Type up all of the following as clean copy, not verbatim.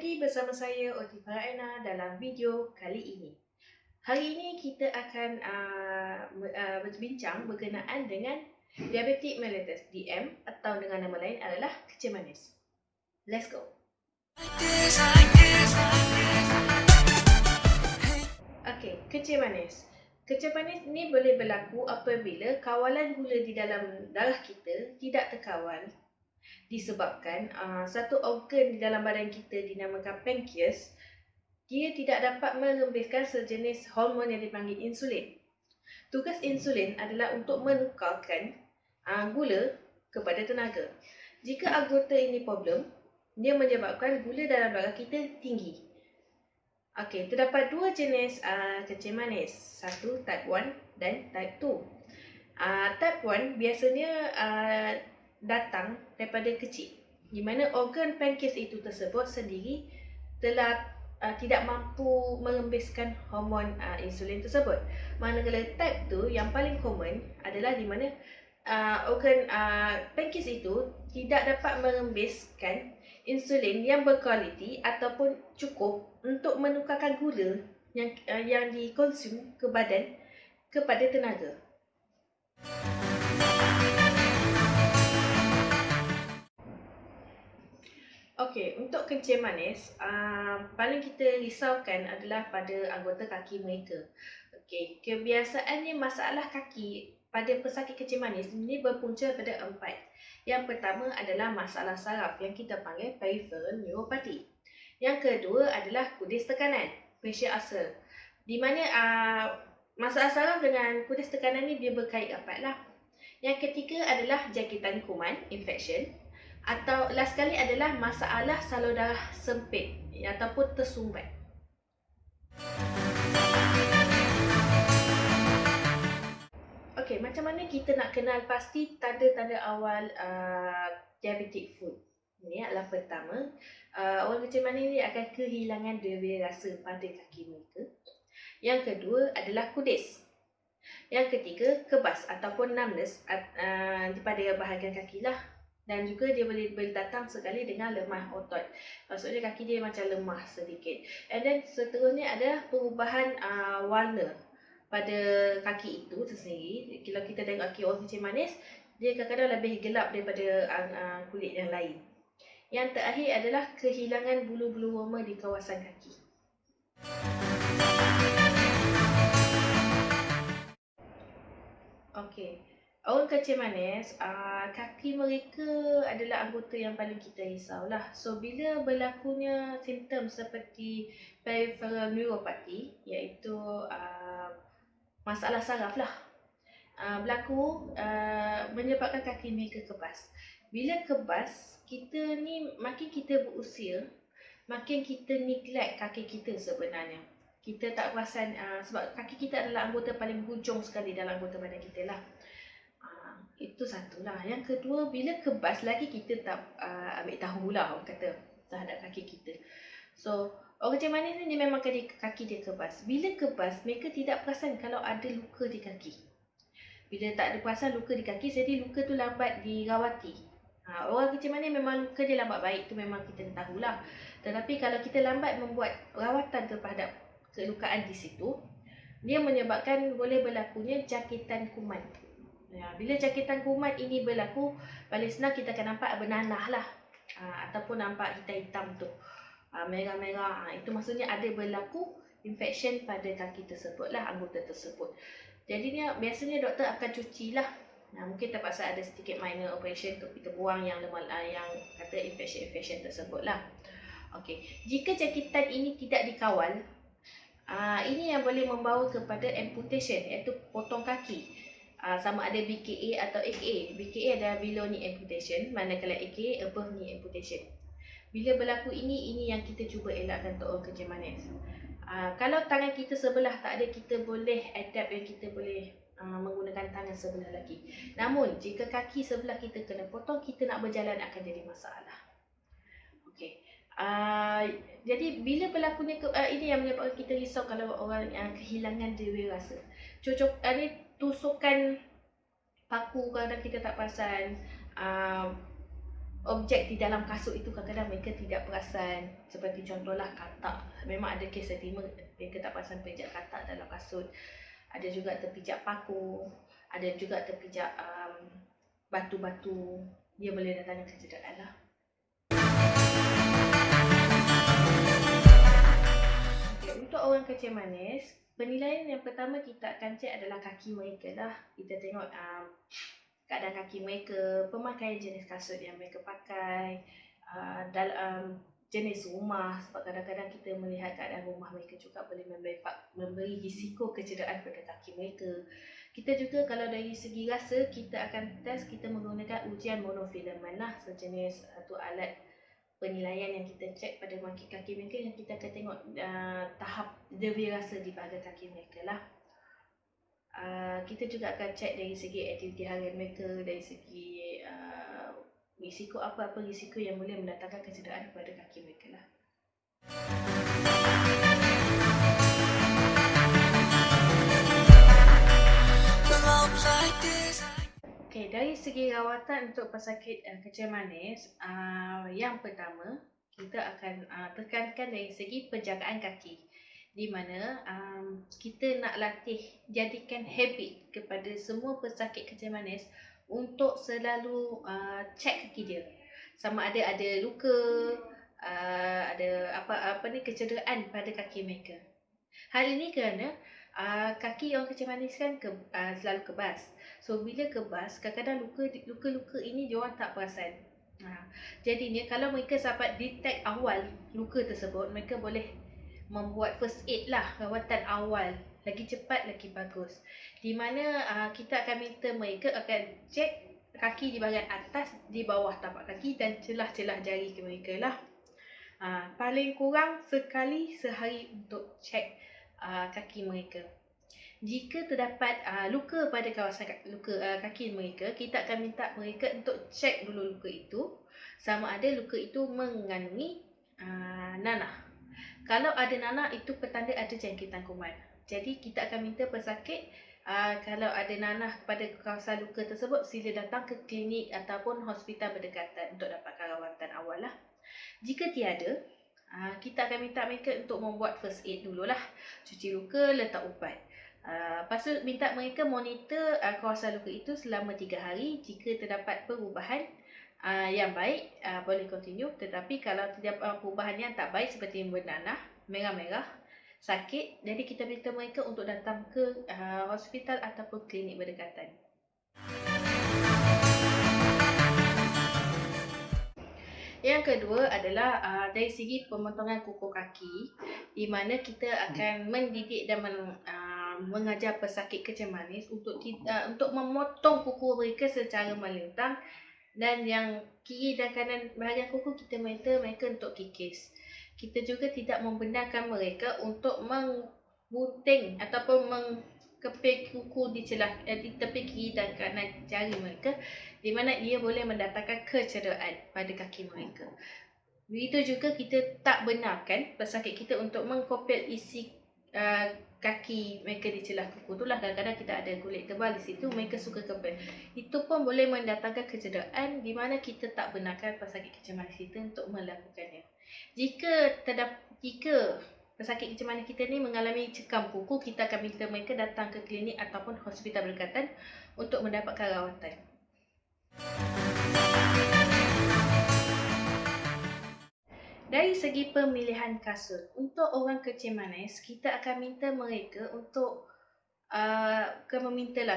lagi bersama saya Oti Faraina dalam video kali ini. Hari ini kita akan berbincang berkenaan dengan diabetic mellitus (DM) atau dengan nama lain adalah kecil manis. Let's go. Okey, kecil manis. Kecil manis ni boleh berlaku apabila kawalan gula di dalam darah kita tidak terkawal disebabkan satu organ di dalam badan kita dinamakan pankreas, dia tidak dapat merembeskan sejenis hormon yang dipanggil insulin. Tugas insulin adalah untuk menukarkan gula kepada tenaga. Jika anggota ini problem, dia menyebabkan gula dalam darah kita tinggi. Okey, terdapat dua jenis kecil manis. Satu type 1 dan type 2. Type 1 biasanya datang daripada kecil, di mana organ pankreas itu tersebut sendiri telah tidak mampu merembeskan hormon insulin tersebut. Manakala type 2 yang paling common adalah di mana organ pankreas itu tidak dapat merembeskan insulin yang berkualiti ataupun cukup untuk menukarkan gula yang dikonsum ke badan kepada tenaga. Okey, untuk kencing manis, paling kita risaukan adalah pada anggota kaki mereka. Okey, kebiasaannya masalah kaki pada pesakit kencing manis ini berpunca pada 4. Yang pertama adalah masalah saraf yang kita panggil peripheral neuropathy. Yang kedua adalah kudis tekanan, pressure ulcer. Di mana masalah saraf dengan kudis tekanan ni dia berkait rapatlah. Yang ketiga adalah jangkitan kuman, infection. Atau last sekali adalah masalah salur darah sempit ataupun tersumbat. Okey, macam mana kita nak kenal pasti tanda-tanda awal diabetic foot? Ini adalah pertama, orang kecil manis ni akan kehilangan daya rasa pada kaki mereka. Yang kedua adalah kudis. Yang ketiga, kebas ataupun numbness pada bahagian kaki lah. Dan juga dia boleh datang sekali dengan lemah otot. Maksudnya kaki dia macam lemah sedikit. And then seterusnya ada perubahan warna pada kaki itu tersendiri. Kalau kita tengok kaki orang kecil manis, dia kadang-kadang lebih gelap daripada kulit yang lain. Yang terakhir adalah kehilangan bulu-bulu roma di kawasan kaki. Okey. Orang kecil manis, kaki mereka adalah anggota yang paling kita risaulah. So, bila berlakunya simptom seperti peripheral neuropathy, iaitu masalah saraf lah, berlaku menyebabkan kaki mereka kebas. Bila kebas, kita ni makin kita berusia, makin kita neglect kaki kita sebenarnya. Kita tak perasan sebab kaki kita adalah anggota paling hujung sekali dalam anggota badan kita lah. Itu satulah. Yang kedua, bila kebas lagi kita tak ambil tahulah orang kata terhadap kaki kita. So, orang kecil manis ni dia memang kaki dia kebas. Bila kebas, mereka tidak perasan kalau ada luka di kaki. Bila tak ada perasan luka di kaki, jadi luka tu lambat dirawati. Orang kecil manis memang luka dia lambat baik, tu memang kita tahulah. Tetapi kalau kita lambat membuat rawatan terhadap kelukaan di situ, dia menyebabkan boleh berlakunya jangkitan kuman. Bila jangkitan kuman ini berlaku, paling senang kita akan nampak bernanah lah, ataupun nampak hitam-hitam tu, merah-merah. Itu maksudnya ada berlaku infection pada kaki tersebut lah, anggota tersebut. Jadinya biasanya doktor akan cuci lah. Mungkin terpaksa ada sedikit minor operation untuk kita buang yang kata infection tersebut lah. Okey, jika jangkitan ini tidak dikawal, ini yang boleh membawa kepada amputation, iaitu potong kaki. Sama ada BKA atau AKA. BKA adalah below knee amputation, manakala AKA above knee amputation. Bila berlaku ini yang kita cuba elakkan untuk orang kecil manis. Kalau tangan kita sebelah tak ada, kita boleh adapt yang kita boleh menggunakan tangan sebelah lagi. Namun jika kaki sebelah kita kena potong, kita nak berjalan akan jadi masalah. Okey. Jadi bila berlakunya ini yang menyebabkan kita risau kalau orang kehilangan daya rasa. Tusukan paku kadang kita tak perasan, objek di dalam kasut itu kadang-kadang mereka tidak perasan. Seperti contohlah katak. Memang ada kes setimer mereka tak perasan pijak katak dalam kasut. Ada juga terpijak paku. Ada juga terpijak batu-batu. Dia boleh datangkan kecederaan lah. Okay, untuk orang kecil manis, penilaian yang pertama kita akan cek adalah kaki mereka lah. Kita tengok keadaan kaki mereka, pemakaian jenis kasut yang mereka pakai, dalam jenis rumah, sebab kadang-kadang kita melihat keadaan rumah mereka juga boleh memberi risiko kecederaan pada kaki mereka. Kita juga kalau dari segi rasa, kita akan test, kita menggunakan ujian monofilament lah, sejenis satu alat penilaian yang kita cek pada kaki mereka, yang kita akan tengok tahap degree rasa di bahagian kaki mereka lah. Kita juga akan cek dari segi aktiviti harian mereka, dari segi risiko apa-apa risiko yang boleh mendatangkan kecederaan kepada kaki mereka lah. Okay, dari segi rawatan untuk pesakit kecil manis, yang pertama kita akan tekankan dari segi penjagaan kaki, di mana kita nak latih, jadikan habit kepada semua pesakit kecil manis untuk selalu cek kaki dia, sama ada luka, ada apa ni kecederaan pada kaki mereka. Hal ini kerana kaki orang kecil manis kan selalu kebas. So bila kebas, kadang-kadang luka-luka ini diorang tak perasan. Jadinya kalau mereka dapat detect awal luka tersebut, mereka boleh membuat first aid lah, rawatan awal. Lagi cepat, lagi bagus. Di mana kita akan minta mereka akan cek kaki di bahagian atas, di bawah tapak kaki dan celah-celah jari mereka lah. Paling kurang sekali sehari untuk cek kaki mereka. Jika terdapat luka pada kawasan kaki mereka, kita akan minta mereka untuk cek dulu luka itu, sama ada luka itu mengandungi nanah. Kalau ada nanah, itu petanda ada jangkitan kuman. Jadi kita akan minta pesakit kalau ada nanah pada kawasan luka tersebut, sila datang ke klinik ataupun hospital berdekatan untuk dapatkan rawatan awal lah. Jika tiada, kita akan minta mereka untuk membuat first aid dululah. Cuci luka, letak ubat. Lepas tu minta mereka monitor kawasan luka itu selama 3 hari. Jika terdapat perubahan yang baik, boleh continue. Tetapi kalau terdapat perubahan yang tak baik seperti bernanah, merah-merah, sakit, jadi kita minta mereka untuk datang ke hospital ataupun klinik berdekatan. Yang kedua adalah dari segi pemotongan kuku kaki, di mana kita akan mendidik dan mengajar pesakit kecil manis untuk memotong kuku mereka secara melintang, dan yang kiri dan kanan bahagian kuku kita minta mereka untuk kikis. Kita juga tidak membenarkan mereka untuk menggunting ataupun mengkepil kuku di tepi kiri dan kanan jari mereka, di mana ia boleh mendatangkan kecederaan pada kaki mereka. Begitu juga kita tak benarkan pesakit kita untuk mengkopel isi kaki mereka di celah kuku. Itulah kadang-kadang kita ada kulit tebal di situ, mereka suka kepel. Itu pun boleh mendatangkan kecederaan, di mana kita tak benarkan pesakit kecil manis kita untuk melakukannya. Jika pesakit kecil manis kita ni mengalami cekam kuku, kita akan minta mereka datang ke klinik ataupun hospital berdekatan untuk mendapatkan rawatan. Dari segi pemilihan kasut, untuk orang kecil manis, kita akan minta mereka untuk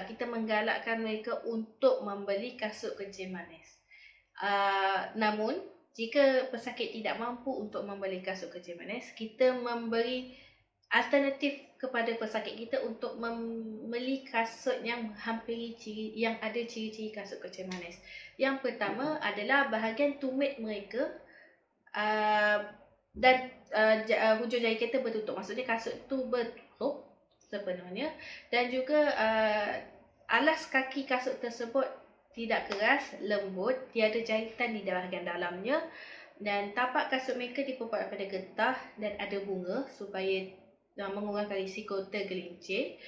kita menggalakkan mereka untuk membeli kasut kecil manis. Namun, jika pesakit tidak mampu untuk membeli kasut kecil manis, kita memberi alternatif kepada pesakit kita untuk membeli kasut yang hampiri yang ada ciri-ciri kasut kecil manis. Yang pertama adalah bahagian tumit mereka dan hujung jari kita bertutup. Maksudnya kasut tu bertutup sepenuhnya, dan juga alas kaki kasut tersebut tidak keras, lembut, tiada jahitan di bahagian dalamnya, dan tapak kasut mereka diperbuat daripada getah dan ada bunga supaya mengurangkan risiko tergelincir.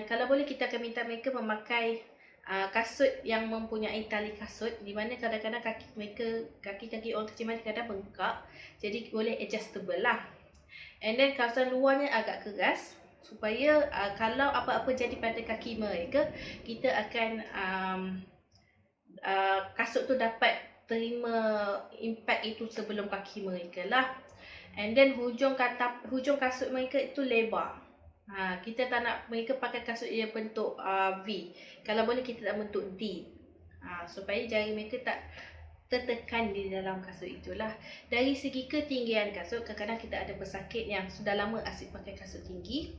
Kalau boleh kita akan minta mereka memakai kasut yang mempunyai tali kasut, di mana kadang-kadang kaki-kaki orang kecil manis kadang bengkak, jadi boleh adjustable lah. And then kawasan luarnya agak keras supaya kalau apa-apa jadi pada kaki mereka, kita akan kasut tu dapat terima impact itu sebelum kaki mereka lah. And then hujung kasut mereka itu lebar. Kita tak nak mereka pakai kasut yang bentuk V. Kalau boleh kita tak bentuk D. Supaya jari mereka tak tertekan di dalam kasut itulah. Dari segi ketinggian kasut, kadang-kadang kita ada pesakit yang sudah lama asyik pakai kasut tinggi.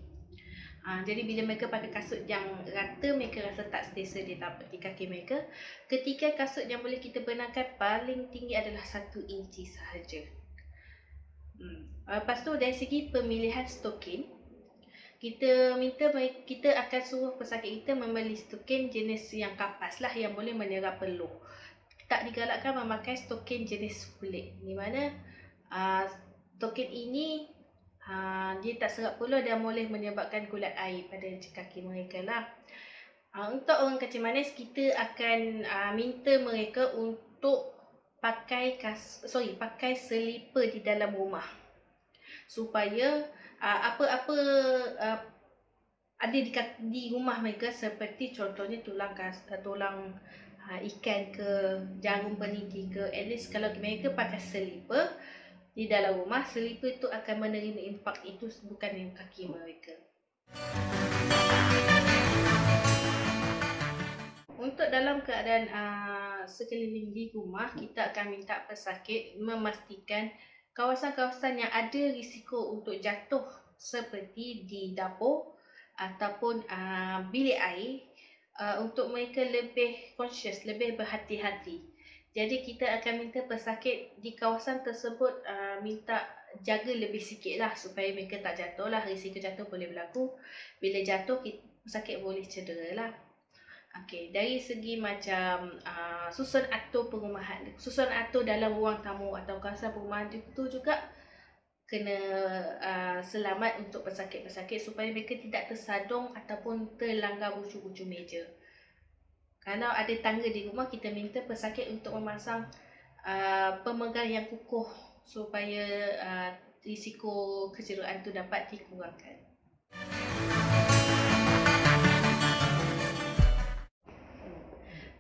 Jadi bila mereka pakai kasut yang rata, mereka rasa tak selesa di kaki mereka. Ketika kasut yang boleh kita benarkan paling tinggi adalah 1 inci sahaja. Lepas tu dari segi pemilihan stokin, kita akan suruh pesakit kita membeli stokin jenis yang kapas lah, yang boleh menyerap peluh. Tak digalakkan memakai stokin jenis kulit, di mana stokin ini dia tak serap peluh dan boleh menyebabkan gulat air pada kaki mereka lah. Untuk orang kecil manis, kita akan minta mereka untuk pakai selipar di dalam rumah, supaya apa-apa ada di rumah mereka, seperti contohnya tulang ikan ke, jarum peniti ke, at least kalau mereka pakai selipar di dalam rumah, selipar itu akan menerima impak itu, bukan yang kaki mereka. Untuk dalam keadaan sekeliling di rumah, kita akan minta pesakit memastikan kawasan-kawasan yang ada risiko untuk jatuh, seperti di dapur ataupun bilik air, untuk mereka lebih conscious, lebih berhati-hati. Jadi kita akan minta pesakit di kawasan tersebut minta jaga lebih sikit lah, supaya mereka tak jatuh lah. Risiko jatuh boleh berlaku. Bila jatuh, pesakit boleh cedera lah. Okey, dari segi macam susun atur perumahan, susun atur dalam ruang tamu atau kawasan perumahan itu juga kena selamat untuk pesakit-pesakit, supaya mereka tidak tersadung ataupun terlanggar bucu-bucu meja. Kalau ada tangga di rumah, kita minta pesakit untuk memasang pemegang yang kukuh, supaya risiko kecederaan itu dapat dikurangkan.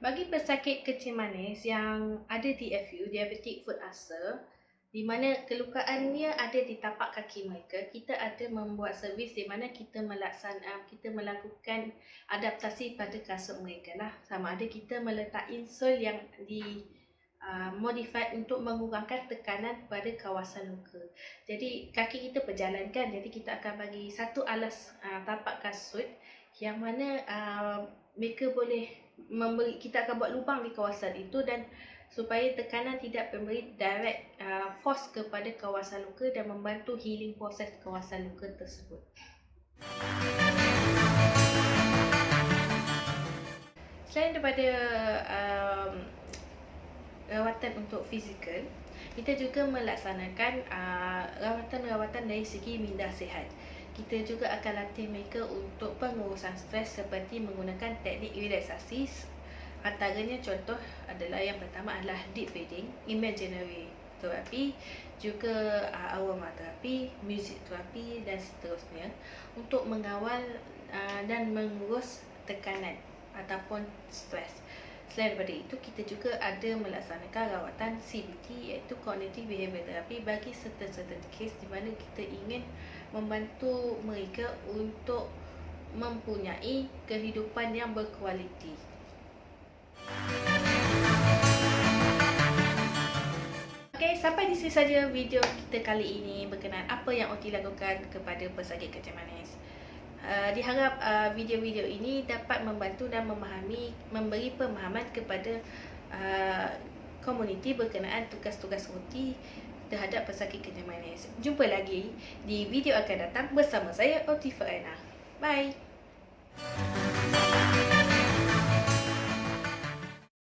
Bagi pesakit kecil manis yang ada DFU, diabetic foot ulcer, di mana kelukaannya ada di tapak kaki mereka, kita ada membuat servis di mana kita melakukan adaptasi pada kasut mereka lah. Sama ada kita meletak insole yang modified untuk mengurangkan tekanan pada kawasan luka. Jadi kaki kita berjalankan, jadi kita akan bagi satu alas tapak kasut yang mana mereka boleh kita akan buat lubang di kawasan itu, dan supaya tekanan tidak memberi direct force kepada kawasan luka dan membantu healing proses kawasan luka tersebut. Selain daripada rawatan untuk fizikal, kita juga melaksanakan rawatan dari segi minda sihat. Kita juga akan latih mereka untuk pengurusan stres, seperti menggunakan teknik relaksasi. Antaranya contoh adalah, yang pertama adalah deep breathing, imaginary terapi, juga aromaterapi, music terapi dan seterusnya, untuk mengawal dan mengurus tekanan ataupun stres. Selain daripada itu, kita juga ada melaksanakan rawatan CBT, iaitu Cognitive Behaviour Therapy, bagi certain case di mana kita ingin membantu mereka untuk mempunyai kehidupan yang berkualiti. Okey, sampai di sini saja video kita kali ini berkenaan apa yang OT lakukan kepada pesakit kecil manis. Diharap video-video ini dapat membantu dan memberi pemahaman kepada komuniti berkenaan tugas-tugas OT terhadap pesakit kecil manis. Jumpa lagi di video akan datang bersama saya, OT Farhana. Bye.